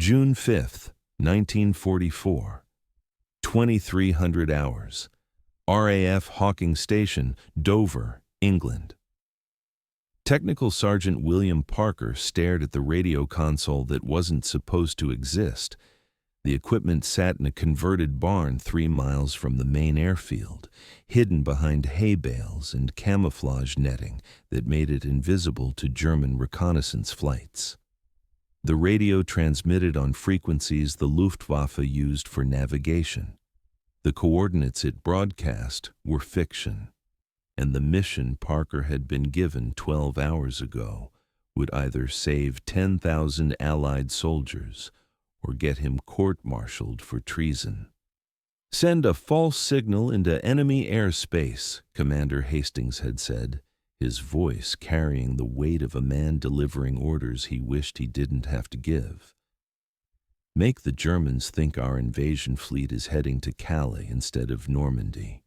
June 5, 1944. 2300 hours. RAF Hawking Station, Dover, England. Technical Sergeant William Parker stared at the radio console that wasn't supposed to exist. The equipment sat in a converted barn 3 miles from the main airfield, hidden behind hay bales and camouflage netting that made it invisible to German reconnaissance flights. The radio transmitted on frequencies the Luftwaffe used for navigation. The coordinates it broadcast were fiction, and the mission Parker had been given 12 hours ago would either save 10,000 Allied soldiers or get him court-martialed for treason. "Send a false signal into enemy airspace," Commander Hastings had said, his voice carrying the weight of a man delivering orders he wished he didn't have to give. "Make the Germans think our invasion fleet is heading to Calais instead of Normandy.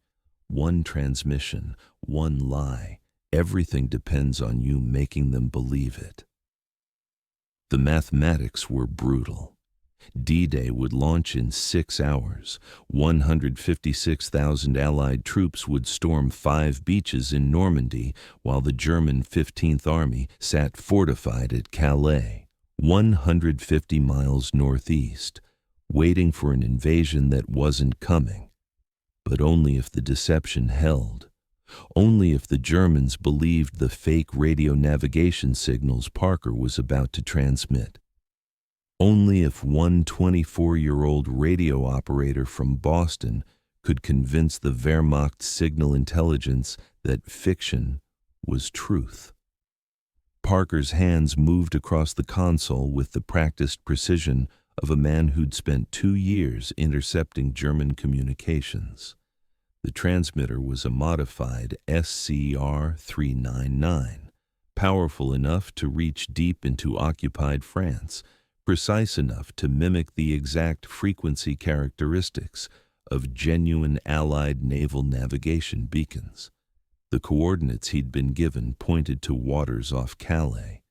One transmission, one lie. Everything depends on you making them believe it." The mathematics were brutal. D-Day would launch in 6 hours. 156,000 Allied troops would storm 5 beaches in Normandy, while the German 15th Army sat fortified at Calais, 150 miles northeast, waiting for an invasion that wasn't coming. But only if the deception held. Only if the Germans believed the fake radio navigation signals Parker was about to transmit. Only if one 24-year-old radio operator from Boston could convince the Wehrmacht signal intelligence that fiction was truth. Parker's hands moved across the console with the practiced precision of a man who'd spent 2 years intercepting German communications. The transmitter was a modified SCR-399, powerful enough to reach deep into occupied France, precise enough to mimic the exact frequency characteristics of genuine Allied naval navigation beacons. The coordinates he'd been given pointed to waters off Calais,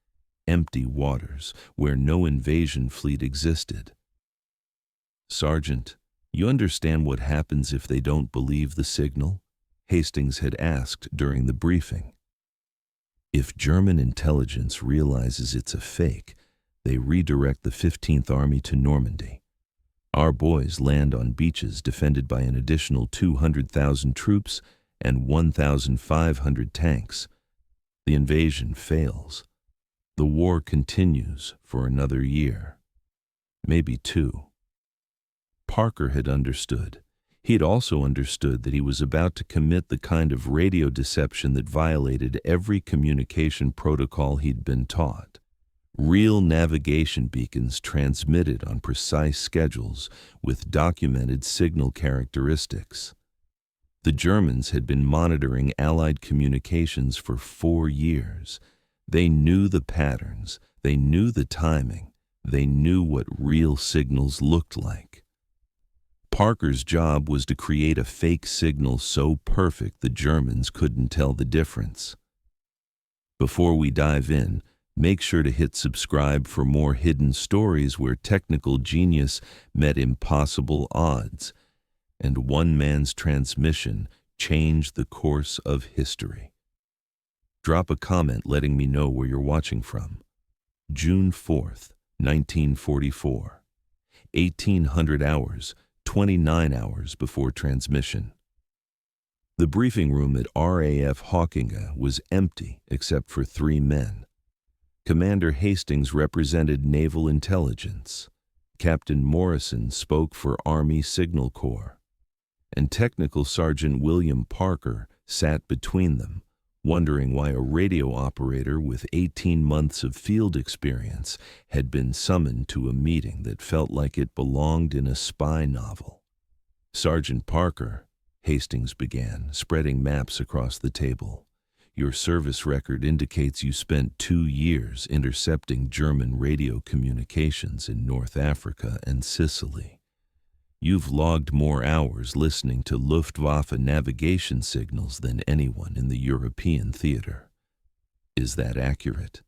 empty waters where no invasion fleet existed. "Sergeant, you understand what happens if they don't believe the signal?" Hastings had asked during the briefing. "If German intelligence realizes it's a fake, they redirect the 15th Army to Normandy. Our boys land on beaches defended by an additional 200,000 troops and 1,500 tanks. The invasion fails. The war continues for another year, maybe 2. Parker had understood. He had also understood that he was about to commit the kind of radio deception that violated every communication protocol he'd been taught. Real navigation beacons transmitted on precise schedules with documented signal characteristics. The Germans had been monitoring Allied communications for 4 years. They knew the patterns, they knew the timing, they knew what real signals looked like. Parker's job was to create a fake signal so perfect the Germans couldn't tell the difference. Before we dive in, make sure to hit subscribe for more hidden stories where technical genius met impossible odds, and one man's transmission changed the course of history. Drop a comment letting me know where you're watching from. June 4th, 1944. 1800 hours, 29 hours before transmission. The briefing room at RAF Hawkinge was empty except for 3 men. Commander Hastings represented Naval Intelligence. Captain Morrison spoke for Army Signal Corps. And Technical Sergeant William Parker sat between them, wondering why a radio operator with 18 months of field experience had been summoned to a meeting that felt like it belonged in a spy novel. "Sergeant Parker," Hastings began, spreading maps across the table. "Your service record indicates you spent 2 years intercepting German radio communications in North Africa and Sicily. You've logged more hours listening to Luftwaffe navigation signals than anyone in the European theater. Is that accurate?"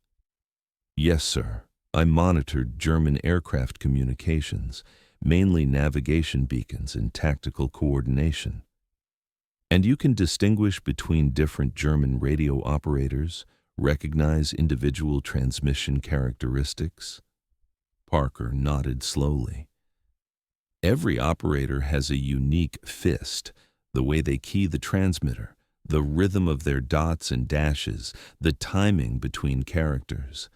"Yes, sir," I monitored German aircraft communications, mainly navigation beacons and tactical coordination. And you can distinguish between different German radio operators, recognize individual transmission characteristics? Parker nodded slowly. Every operator has a unique fist, the way they key the transmitter, the rhythm of their dots and dashes, the timing between characters.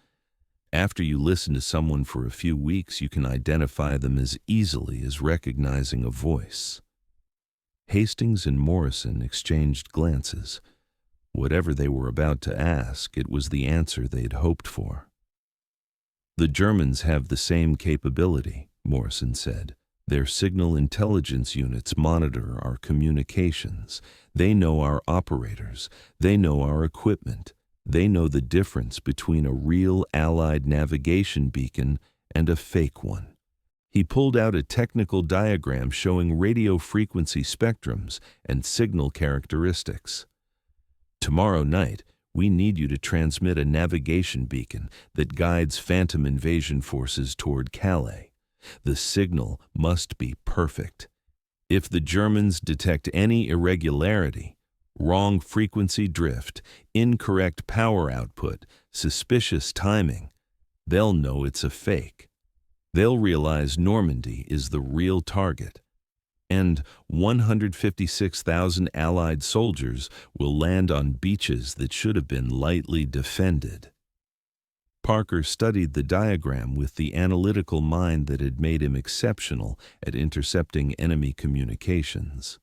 After you listen to someone for a few weeks, you can identify them as easily as recognizing a voice. Hastings and Morrison exchanged glances. Whatever they were about to ask, it was the answer they'd hoped for. The Germans have the same capability, Morrison said. Their signal intelligence units monitor our communications. They know our operators. They know our equipment. They know the difference between a real Allied navigation beacon and a fake one. He pulled out a technical diagram showing radio frequency spectrums and signal characteristics. Tomorrow night, we need you to transmit a navigation beacon that guides Phantom invasion forces toward Calais. The signal must be perfect. If the Germans detect any irregularity, wrong frequency drift, incorrect power output, suspicious timing, they'll know it's a fake. They'll realize Normandy is the real target, and 156,000 Allied soldiers will land on beaches that should have been lightly defended. Parker studied the diagram with the analytical mind that had made him exceptional at intercepting enemy communications.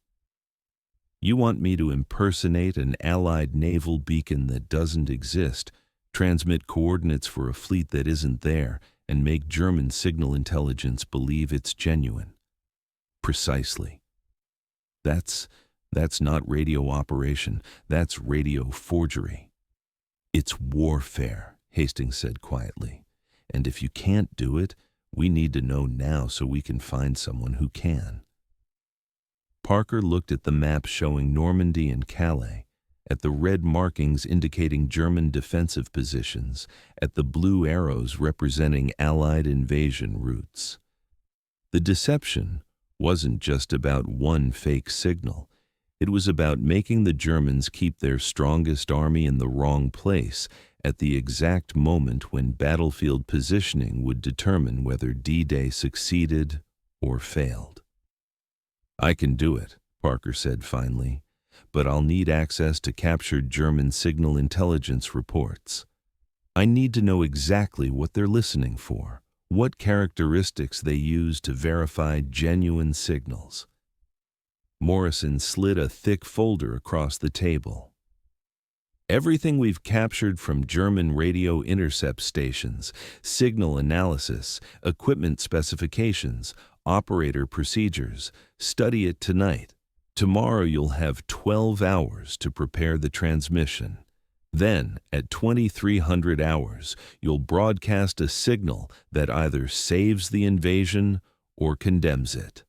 You want me to impersonate an Allied naval beacon that doesn't exist, transmit coordinates for a fleet that isn't there, and make German signal intelligence believe it's genuine? Precisely. That's not radio operation, that's radio forgery. It's warfare, Hastings said quietly. And if you can't do it, we need to know now so we can find someone who can. Parker looked at the map showing Normandy and Calais, at the red markings indicating German defensive positions, at the blue arrows representing Allied invasion routes. The deception wasn't just about one fake signal. It was about making the Germans keep their strongest army in the wrong place at the exact moment when battlefield positioning would determine whether D-Day succeeded or failed. I can do it, Parker said finally, but I'll need access to captured German signal intelligence reports. I need to know exactly what they're listening for, what characteristics they use to verify genuine signals. Morrison slid a thick folder across the table. Everything we've captured from German radio intercept stations, signal analysis, equipment specifications, operator procedures. Study it tonight. Tomorrow you'll have 12 hours to prepare the transmission. Then, at 2300 hours, you'll broadcast a signal that either saves the invasion or condemns it.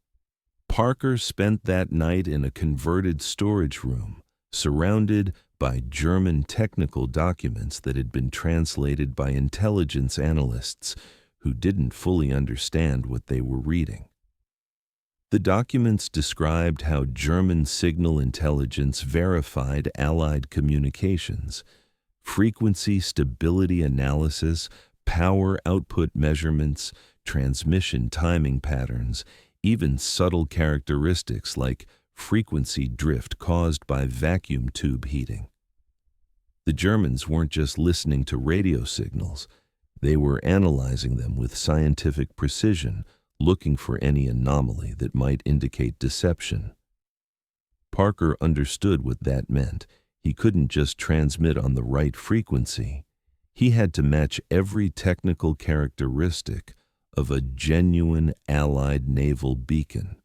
Parker spent that night in a converted storage room, surrounded by German technical documents that had been translated by intelligence analysts who didn't fully understand what they were reading. The documents described how German signal intelligence verified Allied communications, frequency stability analysis, power output measurements, transmission timing patterns, even subtle characteristics like frequency drift caused by vacuum tube heating. The Germans weren't just listening to radio signals, they were analyzing them with scientific precision, looking for any anomaly that might indicate deception. Parker understood what that meant. He couldn't just transmit on the right frequency. He had to match every technical characteristic of a genuine Allied naval beacon.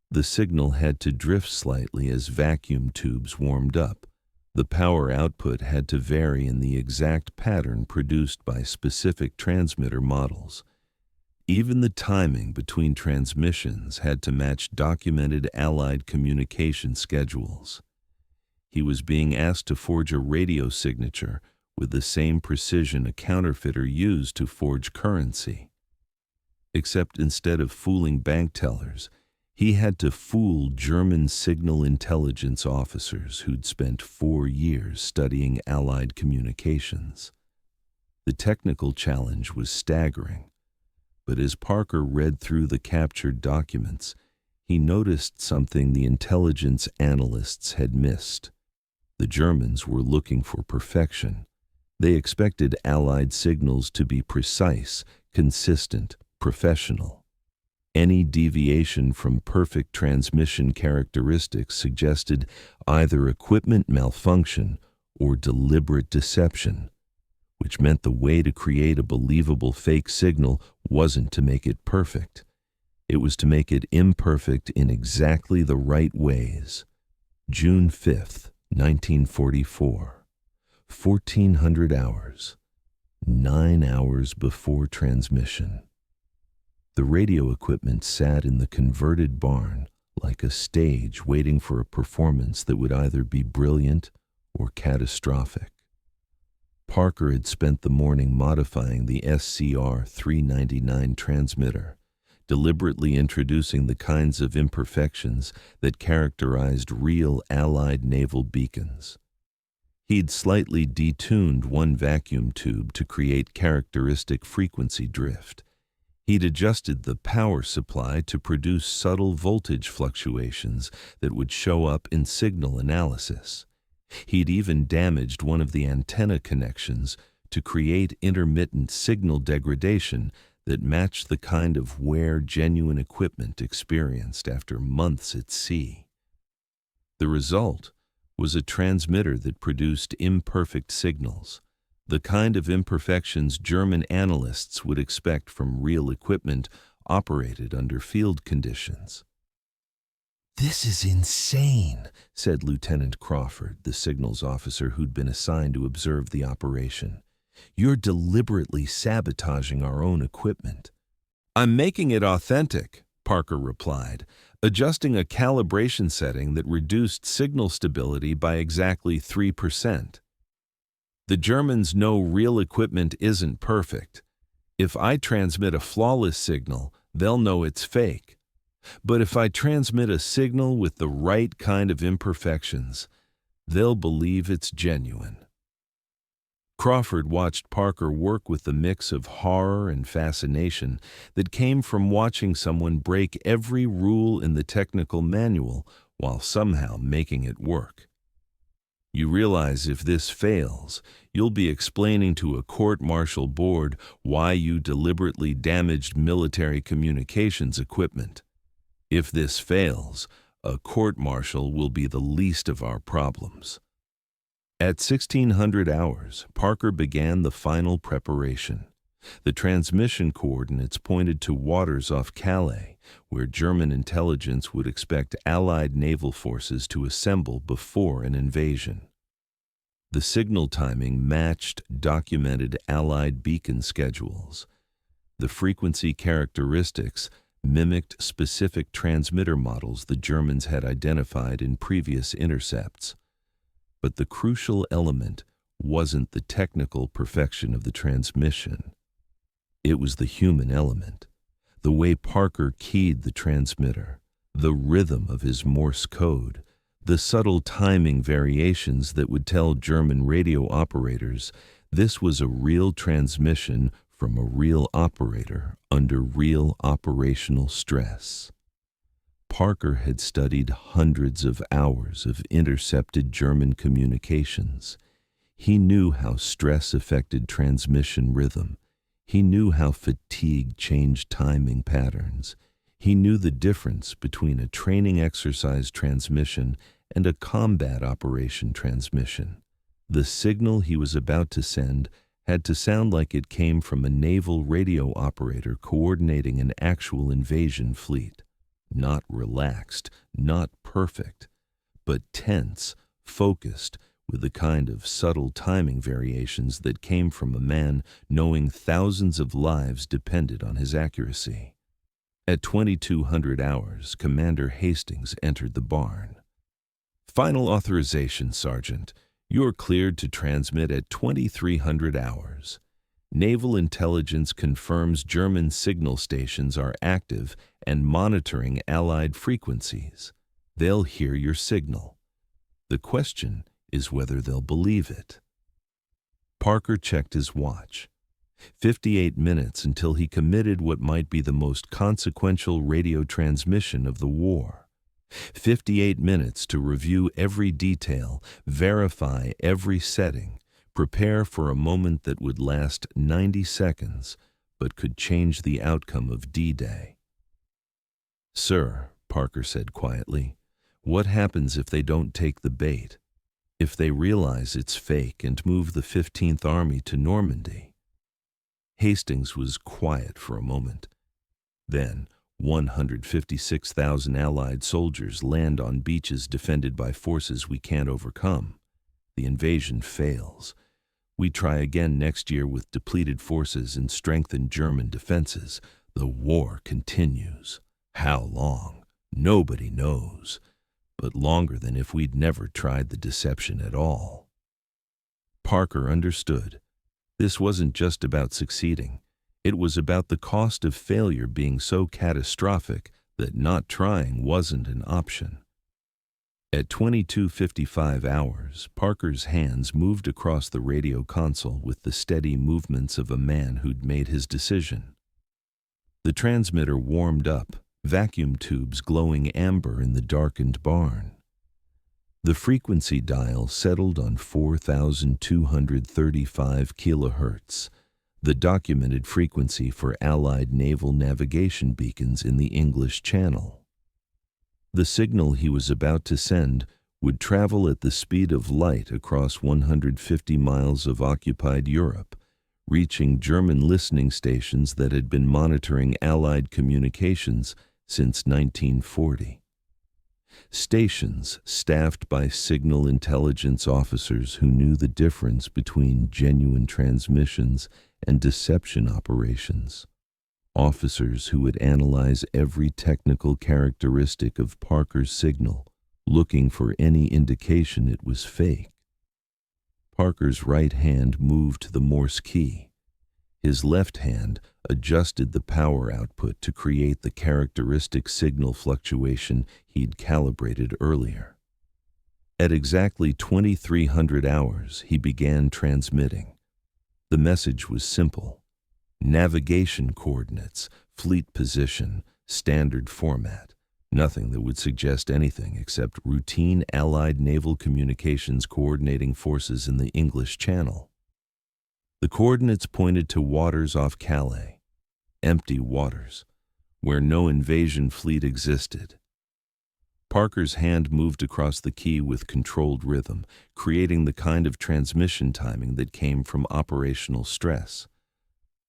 The signal had to drift slightly as vacuum tubes warmed up. The power output had to vary in the exact pattern produced by specific transmitter models. Even the timing between transmissions had to match documented Allied communication schedules. He was being asked to forge a radio signature with the same precision a counterfeiter used to forge currency. Except instead of fooling bank tellers, he had to fool German signal intelligence officers who'd spent 4 years studying Allied communications. The technical challenge was staggering, but as Parker read through the captured documents, he noticed something the intelligence analysts had missed. The Germans were looking for perfection. They expected Allied signals to be precise, consistent, professional. Any deviation from perfect transmission characteristics suggested either equipment malfunction or deliberate deception, which meant the way to create a believable fake signal wasn't to make it perfect. It was to make it imperfect in exactly the right ways. June 5th, 1944. 1400 hours. 9 hours before transmission. The radio equipment sat in the converted barn like a stage waiting for a performance that would either be brilliant or catastrophic. Parker had spent the morning modifying the SCR-399 transmitter, deliberately introducing the kinds of imperfections that characterized real Allied naval beacons. He'd slightly detuned one vacuum tube to create characteristic frequency drift. He'd adjusted the power supply to produce subtle voltage fluctuations that would show up in signal analysis. He'd even damaged one of the antenna connections to create intermittent signal degradation that matched the kind of wear genuine equipment experienced after months at sea. The result was a transmitter that produced imperfect signals, the kind of imperfections German analysts would expect from real equipment operated under field conditions. "This is insane," said Lieutenant Crawford, the signals officer who'd been assigned to observe the operation. "You're deliberately sabotaging our own equipment." "I'm making it authentic," Parker replied, adjusting a calibration setting that reduced signal stability by exactly 3%. "The Germans know real equipment isn't perfect. If I transmit a flawless signal, they'll know it's fake. But if I transmit a signal with the right kind of imperfections, they'll believe it's genuine." Crawford watched Parker work with the mix of horror and fascination that came from watching someone break every rule in the technical manual while somehow making it work. "You realize if this fails, you'll be explaining to a court-martial board why you deliberately damaged military communications equipment. If this fails, a court-martial will be the least of our problems." At 1600 hours, Parker began the final preparation. The transmission coordinates pointed to waters off Calais, where German intelligence would expect Allied naval forces to assemble before an invasion. The signal timing matched documented Allied beacon schedules. The frequency characteristics mimicked specific transmitter models the Germans had identified in previous intercepts. But the crucial element wasn't the technical perfection of the transmission. It was the human element, the way Parker keyed the transmitter, the rhythm of his Morse code, the subtle timing variations that would tell German radio operators this was a real transmission from a real operator under real operational stress. Parker had studied hundreds of hours of intercepted German communications. He knew how stress affected transmission rhythm. He knew how fatigue changed timing patterns. He knew the difference between a training exercise transmission and a combat operation transmission. The signal he was about to send had to sound like it came from a naval radio operator coordinating an actual invasion fleet. Not relaxed, not perfect, but tense, focused, with the kind of subtle timing variations that came from a man knowing thousands of lives depended on his accuracy. At 2200 hours, Commander Hastings entered the barn. "Final authorization, Sergeant. You're cleared to transmit at 2300 hours. Naval intelligence confirms German signal stations are active and monitoring Allied frequencies. They'll hear your signal. The question is whether they'll believe it. Parker checked his watch. 58 minutes until he committed what might be the most consequential radio transmission of the war. 58 minutes to review every detail, verify every setting, prepare for a moment that would last 90 seconds, but could change the outcome of D-Day. "Sir," Parker said quietly, "what happens if they don't take the bait? If they realize it's fake and move the 15th Army to Normandy?" Hastings was quiet for a moment. Then, 156,000 Allied soldiers land on beaches defended by forces we can't overcome. The invasion fails. We try again next year with depleted forces and strengthened German defenses. The war continues. How long? Nobody knows. But longer than if we'd never tried the deception at all. Parker understood. This wasn't just about succeeding. It was about the cost of failure being so catastrophic that not trying wasn't an option. At 22:55 hours, Parker's hands moved across the radio console with the steady movements of a man who'd made his decision. The transmitter warmed up, vacuum tubes glowing amber in the darkened barn. The frequency dial settled on 4,235 kilohertz, the documented frequency for Allied naval navigation beacons in the English Channel. The signal he was about to send would travel at the speed of light across 150 miles of occupied Europe, reaching German listening stations that had been monitoring Allied communications since 1940. Stations staffed by signal intelligence officers who knew the difference between genuine transmissions and deception operations. Officers who would analyze every technical characteristic of Parker's signal, looking for any indication it was fake. Parker's right hand moved to the Morse key. His left hand adjusted the power output to create the characteristic signal fluctuation he'd calibrated earlier. At exactly 2300 hours, he began transmitting. The message was simple: navigation coordinates, fleet position, standard format. Nothing that would suggest anything except routine Allied naval communications coordinating forces in the English Channel. The coordinates pointed to waters off Calais, empty waters, where no invasion fleet existed. Parker's hand moved across the key with controlled rhythm, creating the kind of transmission timing that came from operational stress.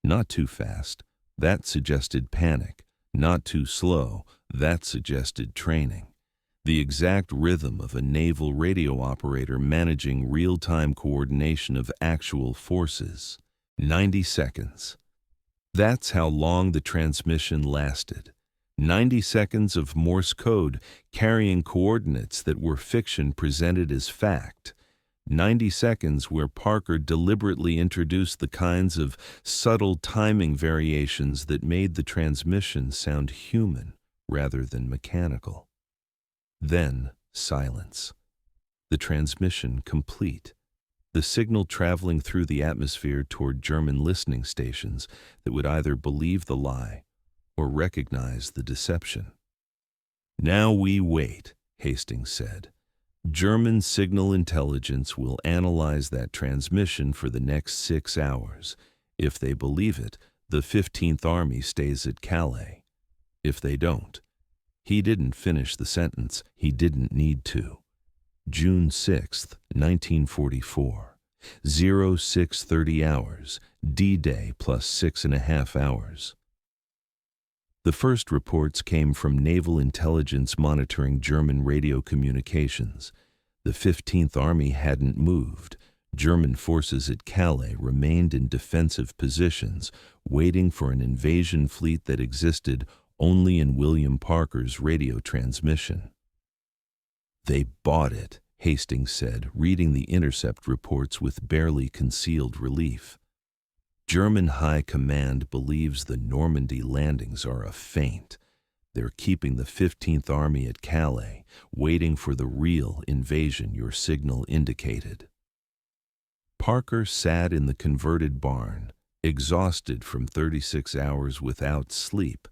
Not too fast, that suggested panic. Not too slow, that suggested training. The exact rhythm of a naval radio operator managing real-time coordination of actual forces. 90 seconds. That's how long the transmission lasted. 90 seconds of Morse code carrying coordinates that were fiction presented as fact. 90 seconds where Parker deliberately introduced the kinds of subtle timing variations that made the transmission sound human rather than mechanical. Then silence. The transmission complete. The signal traveling through the atmosphere toward German listening stations that would either believe the lie or recognize the deception. "Now we wait," Hastings said. "German signal intelligence will analyze that transmission for the next 6 hours. If they believe it, the 15th Army stays at Calais. If they don't..." He didn't finish the sentence. He didn't need to. June 6th, 1944. 0630 hours. D-Day plus 6.5 hours. The first reports came from naval intelligence monitoring German radio communications. The 15th Army hadn't moved. German forces at Calais remained in defensive positions, waiting for an invasion fleet that existed only in William Parker's radio transmission. "They bought it," Hastings said, reading the intercept reports with barely concealed relief. German High Command believes the Normandy landings are a feint. They're keeping the 15th Army at Calais, waiting for the real invasion your signal indicated. Parker sat in the converted barn, exhausted from 36 hours without sleep,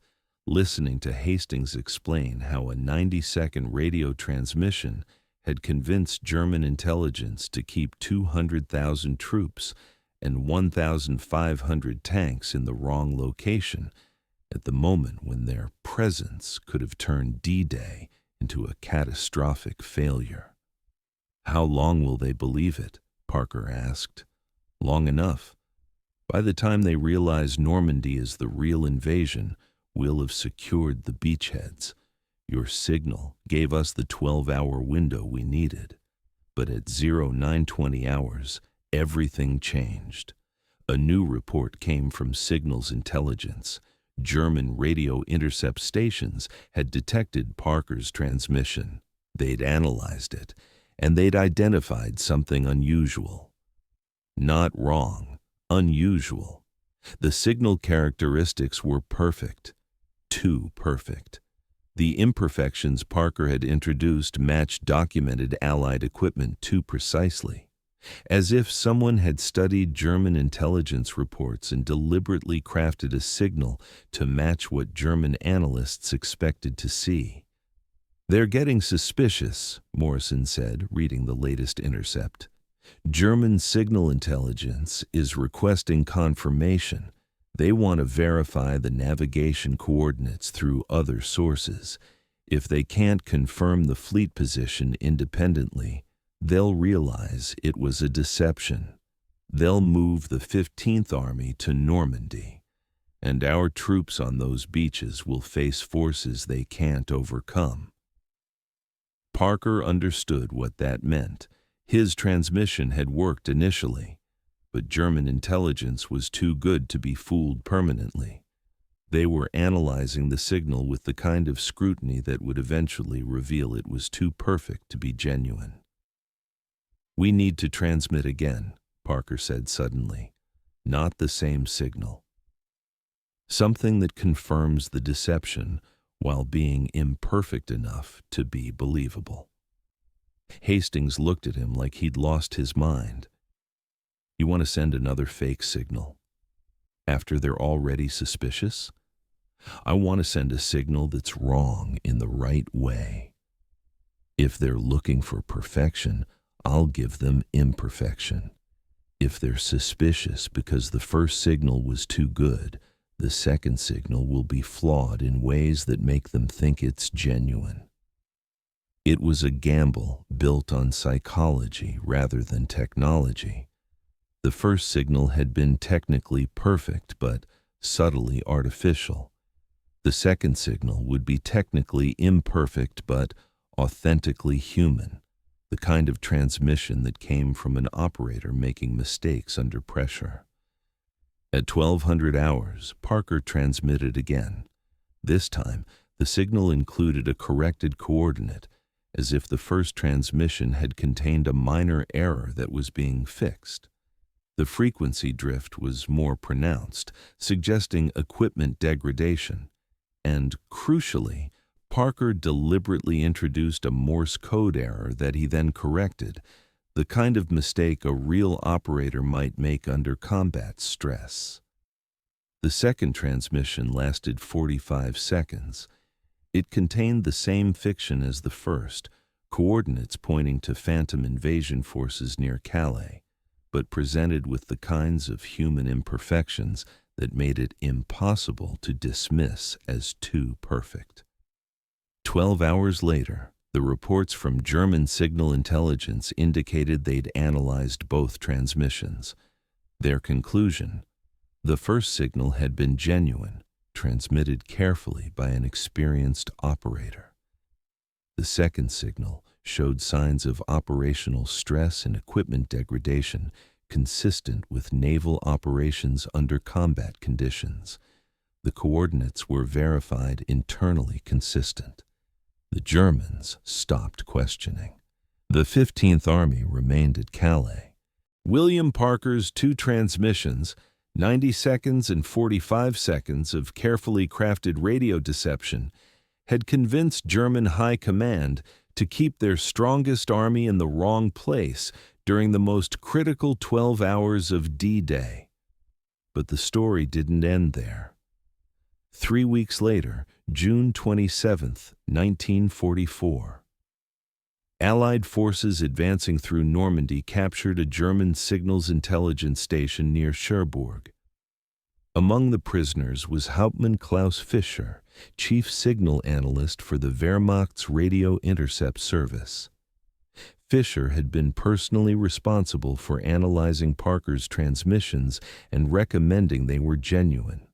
listening to Hastings explain how a 90-second radio transmission had convinced German intelligence to keep 200,000 troops and 1,500 tanks in the wrong location at the moment when their presence could have turned D-Day into a catastrophic failure. "How long will they believe it?" Parker asked. "Long enough. By the time they realize Normandy is the real invasion, we'll have secured the beachheads. Your signal gave us the 12-hour window we needed. But at 0920 hours, everything changed. A new report came from Signals Intelligence. German radio intercept stations had detected Parker's transmission. They'd analyzed it, and they'd identified something unusual. Not wrong, unusual. The signal characteristics were perfect. Too perfect. The imperfections Parker had introduced matched documented Allied equipment too precisely. As if someone had studied German intelligence reports and deliberately crafted a signal to match what German analysts expected to see. "They're getting suspicious," Morrison said, reading the latest intercept. "German signal intelligence is requesting confirmation. They want to verify the navigation coordinates through other sources. If they can't confirm the fleet position independently, they'll realize it was a deception. They'll move the 15th Army to Normandy, and our troops on those beaches will face forces they can't overcome." Parker understood what that meant. His transmission had worked initially, but German intelligence was too good to be fooled permanently. They were analyzing the signal with the kind of scrutiny that would eventually reveal it was too perfect to be genuine. "We need to transmit again," Parker said suddenly. "Not the same signal. Something that confirms the deception while being imperfect enough to be believable." Hastings looked at him like he'd lost his mind. "You want to send another fake signal? After they're already suspicious? I want to send a signal that's wrong in the right way. If they're looking for perfection, I'll give them imperfection. If they're suspicious because the first signal was too good, the second signal will be flawed in ways that make them think it's genuine." It was a gamble built on psychology rather than technology. The first signal had been technically perfect but subtly artificial. The second signal would be technically imperfect but authentically human, the kind of transmission that came from an operator making mistakes under pressure. At 1200 hours, Parker transmitted again. This time, the signal included a corrected coordinate, as if the first transmission had contained a minor error that was being fixed. The frequency drift was more pronounced, suggesting equipment degradation, and, crucially, Parker deliberately introduced a Morse code error that he then corrected, the kind of mistake a real operator might make under combat stress. The second transmission lasted 45 seconds. It contained the same fiction as the first, coordinates pointing to phantom invasion forces near Calais, but presented with the kinds of human imperfections that made it impossible to dismiss as too perfect. 12 hours later, the reports from German signal intelligence indicated they'd analyzed both transmissions. Their conclusion: the first signal had been genuine, transmitted carefully by an experienced operator. The second signal showed signs of operational stress and equipment degradation consistent with naval operations under combat conditions. The coordinates were verified internally consistent. The Germans stopped questioning. The 15th Army remained at Calais. William Parker's two transmissions, 90 seconds and 45 seconds of carefully crafted radio deception, had convinced German high command to keep their strongest army in the wrong place during the most critical 12 hours of D-Day. But the story didn't end there. 3 weeks later, June 27, 1944, Allied forces advancing through Normandy captured a German signals intelligence station near Cherbourg. Among the prisoners was Hauptmann Klaus Fischer, chief signal analyst for the Wehrmacht's radio intercept service. Fischer had been personally responsible for analyzing Parker's transmissions and recommending they were genuine.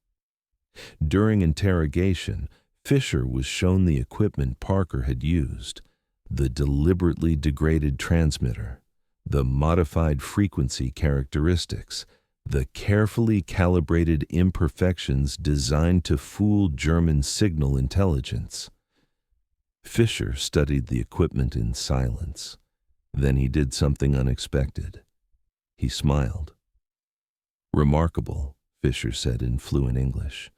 During interrogation, Fischer was shown the equipment Parker had used: the deliberately degraded transmitter, the modified frequency characteristics, the carefully calibrated imperfections designed to fool German signal intelligence. Fischer studied the equipment in silence. Then he did something unexpected. He smiled. "Remarkable," Fischer said in fluent English.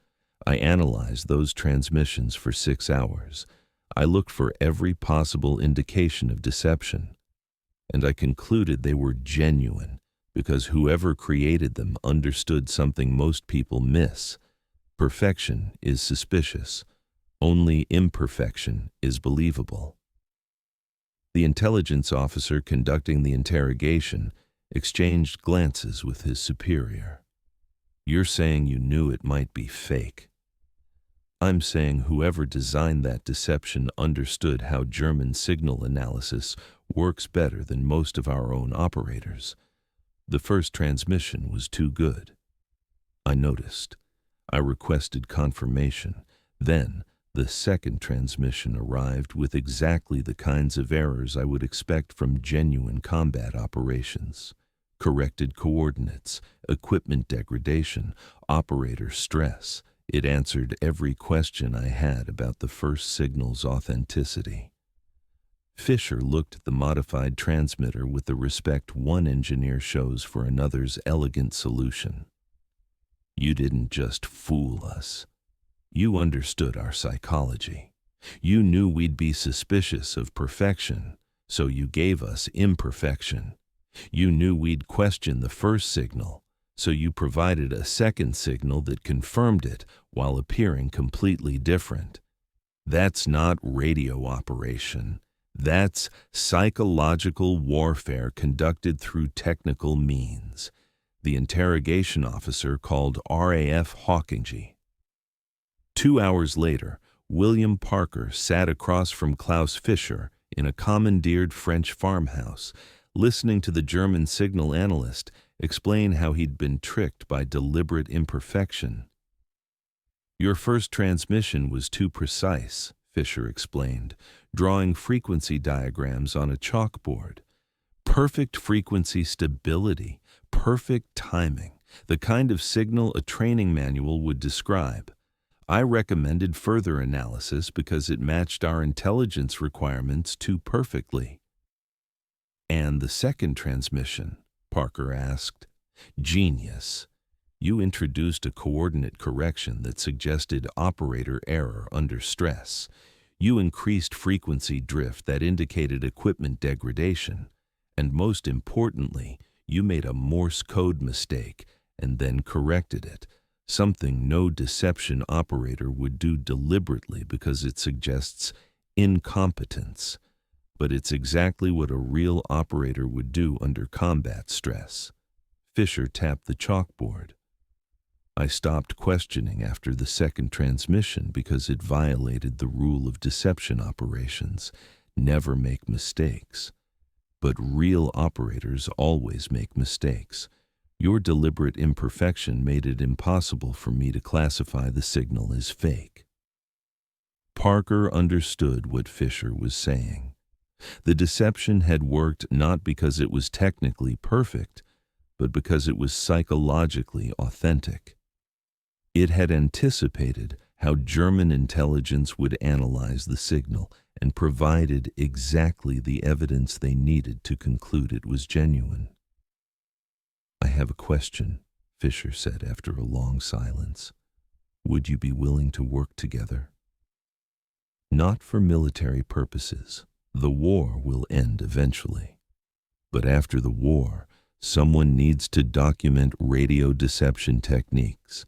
"I analyzed those transmissions for 6 hours. I looked for every possible indication of deception, and I concluded they were genuine because whoever created them understood something most people miss. Perfection is suspicious. Only imperfection is believable." The intelligence officer conducting the interrogation exchanged glances with his superior. "You're saying you knew it might be fake." "I'm saying whoever designed that deception understood how German signal analysis works better than most of our own operators. The first transmission was too good. I noticed. I requested confirmation. Then the second transmission arrived with exactly the kinds of errors I would expect from genuine combat operations: corrected coordinates, equipment degradation, operator stress. It answered every question I had about the first signal's authenticity." Fischer looked at the modified transmitter with the respect one engineer shows for another's elegant solution. "You didn't just fool us. You understood our psychology. You knew we'd be suspicious of perfection, so you gave us imperfection. You knew we'd question the first signal, so you provided a second signal that confirmed it while appearing completely different. That's not radio operation. That's psychological warfare conducted through technical means." The interrogation officer called RAF Hawkinge. 2 hours later, William Parker sat across from Klaus Fischer in a commandeered French farmhouse, listening to the German signal analyst explain how he'd been tricked by deliberate imperfection. "Your first transmission was too precise," Fischer explained, drawing frequency diagrams on a chalkboard. "Perfect frequency stability, perfect timing, the kind of signal a training manual would describe. I recommended further analysis because it matched our intelligence requirements too perfectly." "And the second transmission?" Parker asked. "Genius. You introduced a coordinate correction that suggested operator error under stress. You increased frequency drift that indicated equipment degradation. And most importantly, you made a Morse code mistake and then corrected it, something no deception operator would do deliberately because it suggests incompetence. But it's exactly what a real operator would do under combat stress." Fischer tapped the chalkboard. "I stopped questioning after the second transmission because it violated the rule of deception operations: never make mistakes. But real operators always make mistakes. Your deliberate imperfection made it impossible for me to classify the signal as fake." Parker understood what Fischer was saying. The deception had worked not because it was technically perfect, but because it was psychologically authentic. It had anticipated how German intelligence would analyze the signal and provided exactly the evidence they needed to conclude it was genuine. "I have a question," Fisher said after a long silence. "Would you be willing to work together?" "Not for military purposes. The war will end eventually. But after the war, someone needs to document radio deception techniques.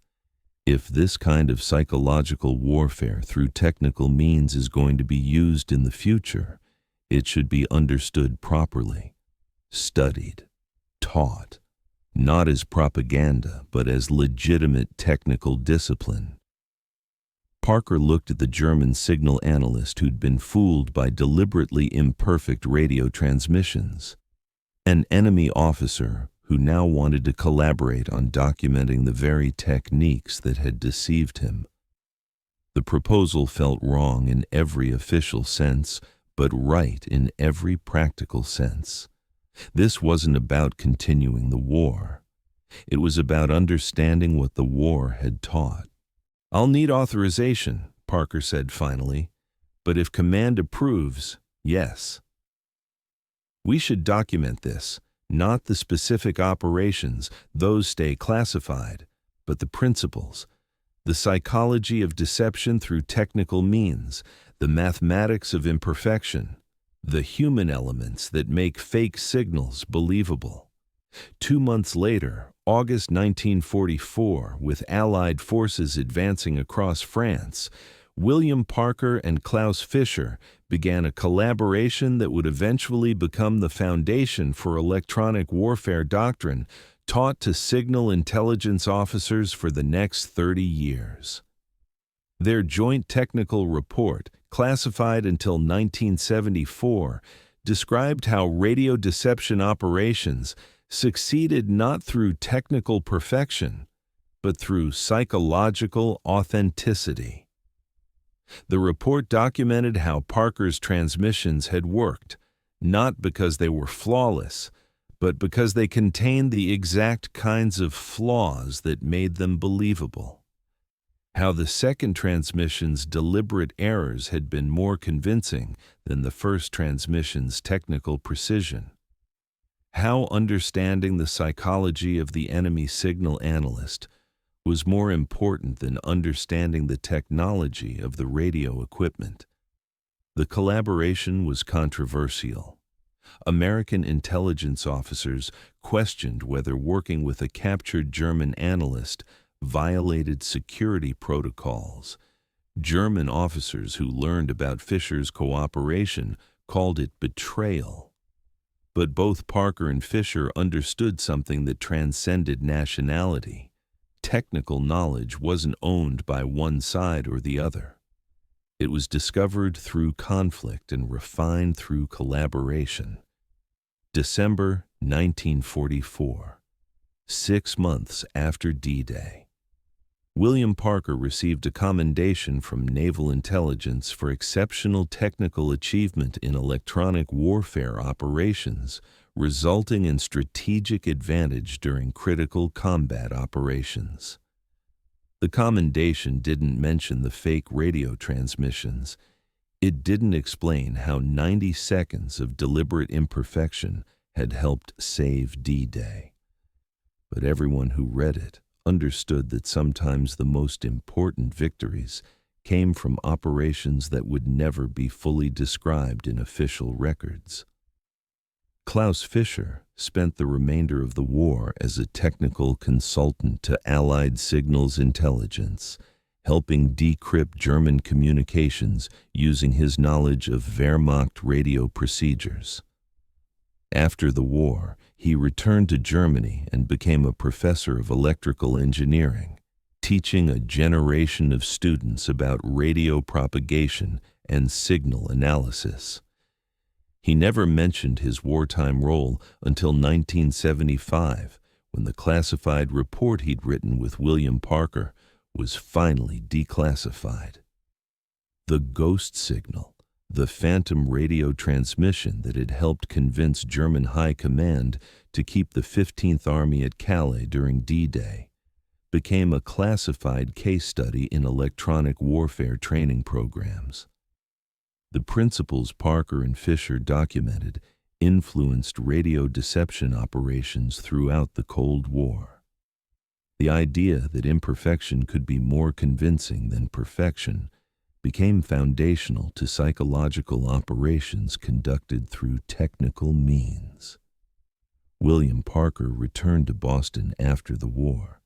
If this kind of psychological warfare through technical means is going to be used in the future, it should be understood properly, studied, taught, not as propaganda, but as legitimate technical discipline." Parker looked at the German signal analyst who'd been fooled by deliberately imperfect radio transmissions. An enemy officer who now wanted to collaborate on documenting the very techniques that had deceived him. The proposal felt wrong in every official sense, but right in every practical sense. This wasn't about continuing the war. It was about understanding what the war had taught. "I'll need authorization," Parker said finally, "but if command approves, yes. We should document this, not the specific operations, those stay classified, but the principles, the psychology of deception through technical means, the mathematics of imperfection, the human elements that make fake signals believable." 2 months later, August 1944, with Allied forces advancing across France, William Parker and Klaus Fischer began a collaboration that would eventually become the foundation for electronic warfare doctrine taught to signal intelligence officers for the next 30 years. Their joint technical report, classified until 1974, described how radio deception operations succeeded not through technical perfection, but through psychological authenticity. The report documented how Parker's transmissions had worked, not because they were flawless, but because they contained the exact kinds of flaws that made them believable. How the second transmission's deliberate errors had been more convincing than the first transmission's technical precision. How understanding the psychology of the enemy signal analyst was more important than understanding the technology of the radio equipment. The collaboration was controversial. American intelligence officers questioned whether working with a captured German analyst violated security protocols. German officers who learned about Fischer's cooperation called it betrayal. But both Parker and Fischer understood something that transcended nationality. Technical knowledge wasn't owned by one side or the other. It was discovered through conflict and refined through collaboration. December 1944, 6 months after D-Day. William Parker received a commendation from Naval Intelligence for exceptional technical achievement in electronic warfare operations, resulting in strategic advantage during critical combat operations. The commendation didn't mention the fake radio transmissions. It didn't explain how 90 seconds of deliberate imperfection had helped save D-Day. But everyone who read it understood that sometimes the most important victories came from operations that would never be fully described in official records. Klaus Fischer spent the remainder of the war as a technical consultant to Allied signals intelligence, helping decrypt German communications using his knowledge of Wehrmacht radio procedures. After the war, he returned to Germany and became a professor of electrical engineering, teaching a generation of students about radio propagation and signal analysis. He never mentioned his wartime role until 1975, when the classified report he'd written with William Parker was finally declassified. The ghost signal, the phantom radio transmission that had helped convince German High Command to keep the 15th Army at Calais during D-Day, became a classified case study in electronic warfare training programs. The principles Parker and Fisher documented influenced radio deception operations throughout the Cold War. The idea that imperfection could be more convincing than perfection became foundational to psychological operations conducted through technical means. William Parker returned to Boston after the war.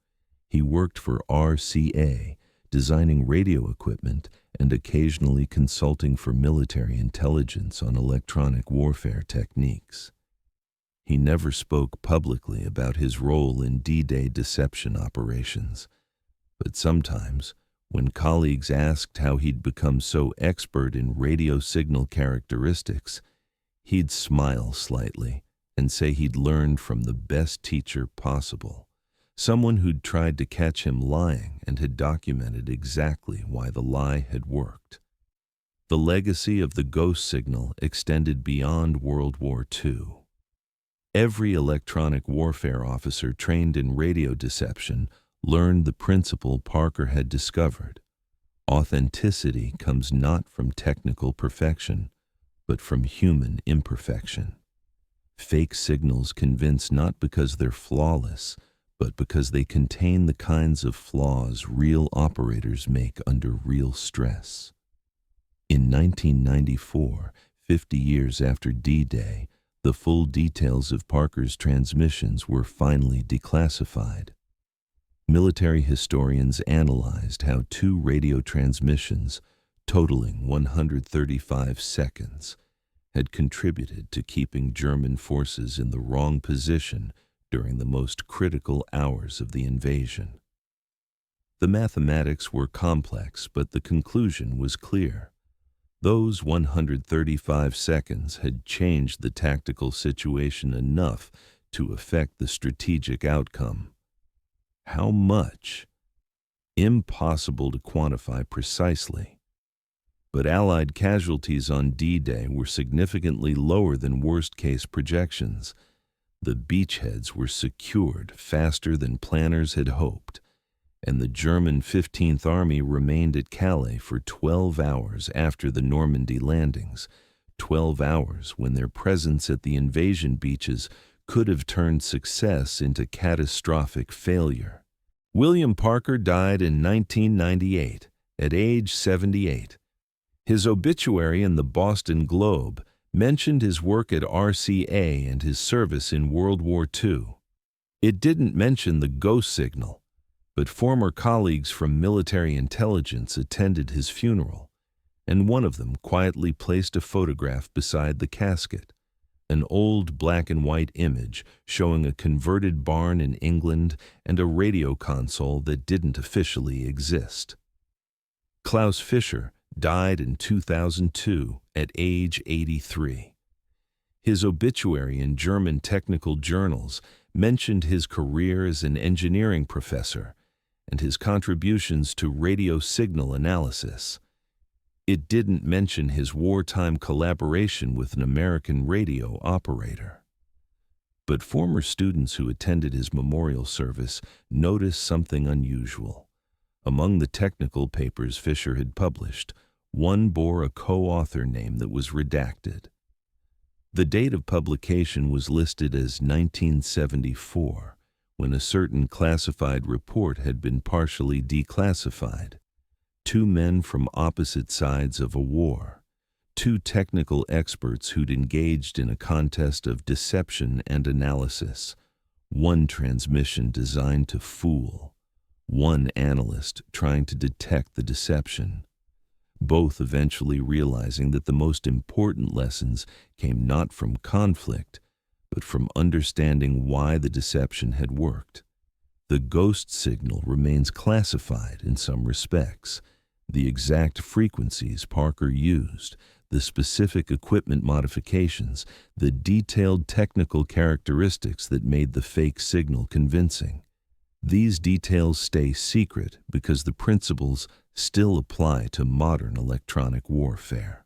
He worked for RCA, designing radio equipment and occasionally consulting for military intelligence on electronic warfare techniques. He never spoke publicly about his role in D-Day deception operations, but sometimes, when colleagues asked how he'd become so expert in radio signal characteristics, he'd smile slightly and say he'd learned from the best teacher possible, someone who'd tried to catch him lying and had documented exactly why the lie had worked. The legacy of the ghost signal extended beyond World War II. Every electronic warfare officer trained in radio deception learned the principle Parker had discovered. Authenticity comes not from technical perfection, but from human imperfection. Fake signals convince not because they're flawless, but because they contain the kinds of flaws real operators make under real stress. In 1994, 50 years after D-Day, the full details of Parker's transmissions were finally declassified. Military historians analyzed how 2 radio transmissions, totaling 135 seconds, had contributed to keeping German forces in the wrong position during the most critical hours of the invasion. The mathematics were complex, but the conclusion was clear. Those 135 seconds had changed the tactical situation enough to affect the strategic outcome. How much? Impossible to quantify precisely. But Allied casualties on D-Day were significantly lower than worst-case projections. The beachheads were secured faster than planners had hoped, and the German 15th Army remained at Calais for 12 hours after the Normandy landings, 12 hours when their presence at the invasion beaches could have turned success into catastrophic failure. William Parker died in 1998, at age 78. His obituary in the Boston Globe mentioned his work at RCA and his service in World War II. It didn't mention the ghost signal, but former colleagues from military intelligence attended his funeral, and one of them quietly placed a photograph beside the casket, an old black-and-white image showing a converted barn in England and a radio console that didn't officially exist. Klaus Fischer died in 2002 at age 83. His obituary in German technical journals mentioned his career as an engineering professor and his contributions to radio signal analysis. It didn't mention his wartime collaboration with an American radio operator. But former students who attended his memorial service noticed something unusual. Among the technical papers Fisher had published, one bore a co-author name that was redacted. The date of publication was listed as 1974, when a certain classified report had been partially declassified. 2 men from opposite sides of a war, 2 technical experts who'd engaged in a contest of deception and analysis, 1 transmission designed to fool, 1 analyst trying to detect the deception, both eventually realizing that the most important lessons came not from conflict, but from understanding why the deception had worked. The ghost signal remains classified in some respects. The exact frequencies Parker used, the specific equipment modifications, the detailed technical characteristics that made the fake signal convincing. These details stay secret because the principles still apply to modern electronic warfare.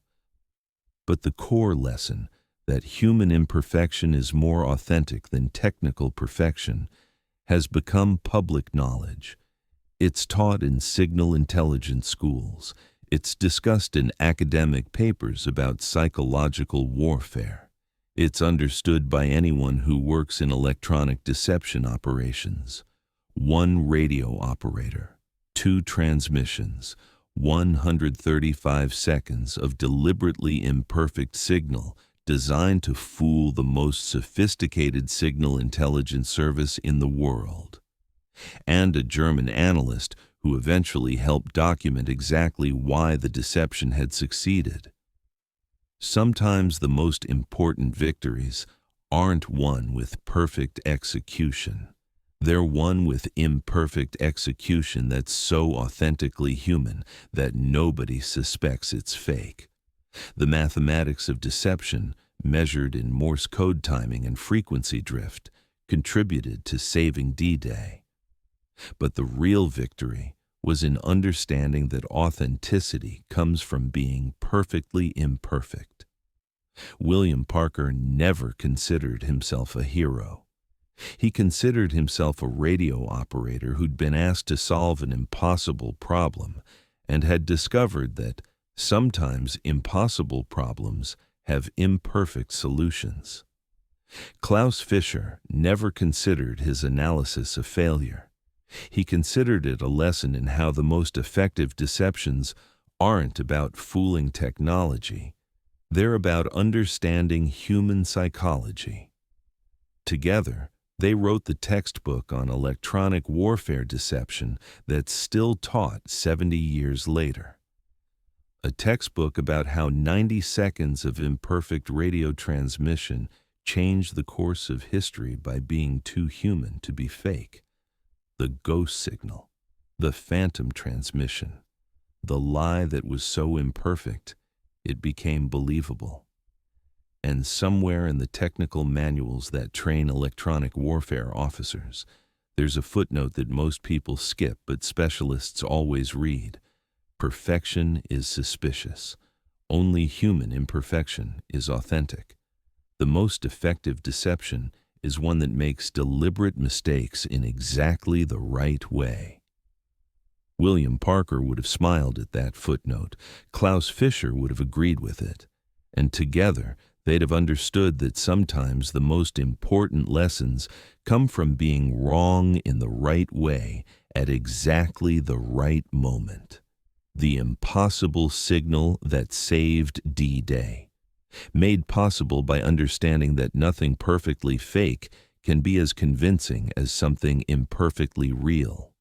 But the core lesson, that human imperfection is more authentic than technical perfection, has become public knowledge, It's taught in signal intelligence schools. It's discussed in academic papers about psychological warfare. It's understood by anyone who works in electronic deception operations. One radio operator, two transmissions, 135 seconds of deliberately imperfect signal designed to fool the most sophisticated signal intelligence service in the world. And a German analyst who eventually helped document exactly why the deception had succeeded. Sometimes the most important victories aren't won with perfect execution. They're won with imperfect execution that's so authentically human that nobody suspects it's fake. The mathematics of deception, measured in Morse code timing and frequency drift, contributed to saving D-Day. But the real victory was in understanding that authenticity comes from being perfectly imperfect. William Parker never considered himself a hero. He considered himself a radio operator who'd been asked to solve an impossible problem and had discovered that sometimes impossible problems have imperfect solutions. Klaus Fischer never considered his analysis a failure. He considered it a lesson in how the most effective deceptions aren't about fooling technology. They're about understanding human psychology. Together, they wrote the textbook on electronic warfare deception that's still taught 70 years later. A textbook about how 90 seconds of imperfect radio transmission changed the course of history by being too human to be fake. The ghost signal, the phantom transmission, the lie that was so imperfect it became believable. And somewhere in the technical manuals that train electronic warfare officers, there's a footnote that most people skip but specialists always read. Perfection is suspicious. Only human imperfection is authentic. The most effective deception is one that makes deliberate mistakes in exactly the right way. William Parker would have smiled at that footnote. Klaus Fischer would have agreed with it. And together, they'd have understood that sometimes the most important lessons come from being wrong in the right way at exactly the right moment. The impossible signal that saved D-Day, made possible by understanding that nothing perfectly fake can be as convincing as something imperfectly real.